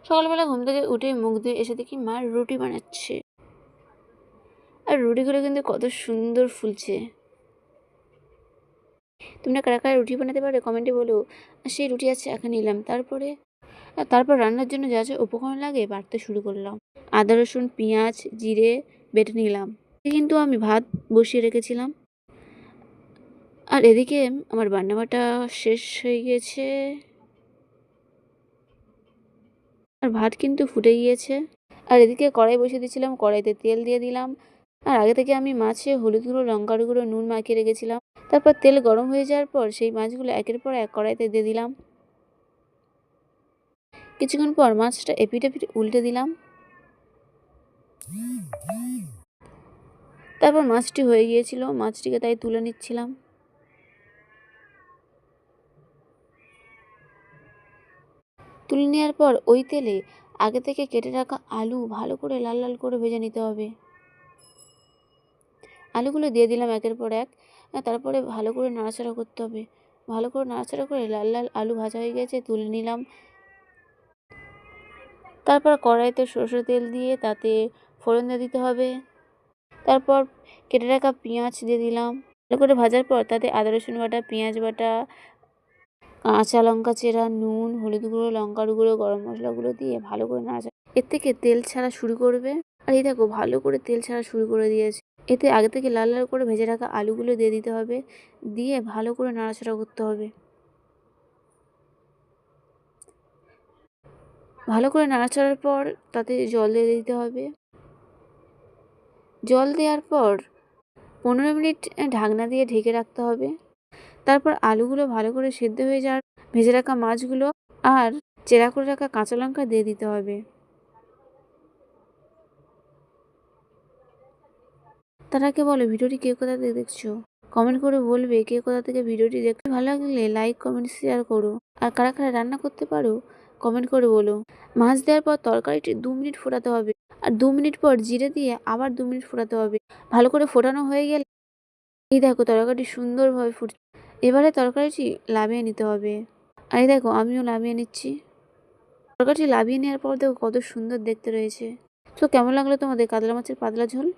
সকালবেলা ঘুম থেকে উঠে মুখ ধুয়ে এসে দেখি মা রুটি বানাচ্ছে। আর রুটিগুলো কিন্তু কত সুন্দর ফুলছে। তোমরা কারা কারা রুটি বানাতে পারো কমেন্টে বলো। আর সেই রুটি আছে এখানে নিলাম। তারপর রান্নার জন্য যা যা উপকরণ লাগে বাটতে শুরু করলাম। আদা রসুন পেঁয়াজ জিরে বেটে নিলাম। কিন্তু আমি ভাত বসিয়ে রেখেছিলাম। আর এদিকে আমার বান্না বাটা শেষ হয়ে গিয়েছে। আর ভাত কিন্তু ফুটে গিয়েছে। আর এদিকে কড়াই বসিয়ে দিয়েছিলাম, কড়াইতে তেল দিয়ে দিলাম। আর আগে থেকে আমি মাছে হলুদ গুঁড়ো লঙ্কার গুঁড়ো নুন মাখিয়ে রেখেছিলাম। তারপর তেল গরম হয়ে যাওয়ার পর সেই মাছগুলো একের পর এক কড়াইতে দিয়ে দিলাম। কিছুক্ষণ পর মাছটা এপিট এপিট উল্টে দিলাম। তারপর মাছটি হয়ে গিয়েছিল, মাছটিকে তাই তুলে নিচ্ছিলাম। তুলে নেওয়ার পর ওই তেলে আগে থেকে কেটে রাখা আলু ভালো করে লাল লাল করে ভেজে নিতে হবে। আলুগুলো দিয়ে দিলাম একের পর এক। তারপরে ভালো করে নাড়াচাড়া করতে হবে। ভালো করে নাড়াচাড়া করে লাল লাল আলু ভাজা হয়ে গেছে, তুলে নিলাম। তারপর কড়াইতে সরষের তেল দিয়ে তাতে ফোড়ন দিয়ে দিতে হবে। তারপর কেটে রাখা পেঁয়াজ দিয়ে দিলাম। ভালো করে ভাজার পর তাতে আদা রসুন বাটা পেঁয়াজ বাটা কাঁচা লঙ্কা চেরা নুন হলুদ গুঁড়ো লঙ্কার গুঁড়ো গরম মশলাগুলো দিয়ে ভালো করে নাড়াচাড়া। এর থেকে তেল ছাড়া শুরু করবে। আর এই দেখো ভালো করে তেল ছাড়া শুরু করে দিয়েছে। এতে আগে থেকে লাল লাল করে ভেজে রাখা আলুগুলো দিয়ে দিতে হবে। দিয়ে ভালো করে নাড়াচাড়া করতে হবে। ভালো করে নাড়াচাড়ার পর তাতে জল দিয়ে দিতে হবে। জল দেওয়ার পর 15 মিনিট ঢাকনা দিয়ে ঢেকে রাখতে হবে। তারপর আলুগুলো ভালো করে সেদ্ধ হয়ে যাওয়ার ভেজে রাখা মাছগুলো আর চেরা করে রাখা কাঁচা লঙ্কা দিয়ে দিতে হবে। তার আগে বলো ভিডিওটি কে কোথা থেকে দেখছো, কমেন্ট করে বলবে কে কোথা থেকে ভিডিওটি দেখতে। ভালো লাগলে লাইক কমেন্ট শেয়ার করো। আর কারা কারা রান্না করতে পারো কমেন্ট করে বলো। মাছ দেওয়ার পর তরকারিটি 2 মিনিট ফোটাতে হবে। আর 2 মিনিট পর জিরে দিয়ে আবার 2 মিনিট ফোটাতে হবে। ভালো করে ফোটানো হয়ে গেলে এই দেখো তরকারিটি সুন্দরভাবে ফুটছে। এবারে তরকারিটি নামিয়ে নিতে হবে। আর এই দেখো আমিও নামিয়ে নিচ্ছি। তরকারিটি নামিয়ে নেওয়ার পর দেখো কত সুন্দর দেখতে রয়েছে। তো কেমন লাগলো তোমাদের কাতলা মাছের পাতলা ঝোল?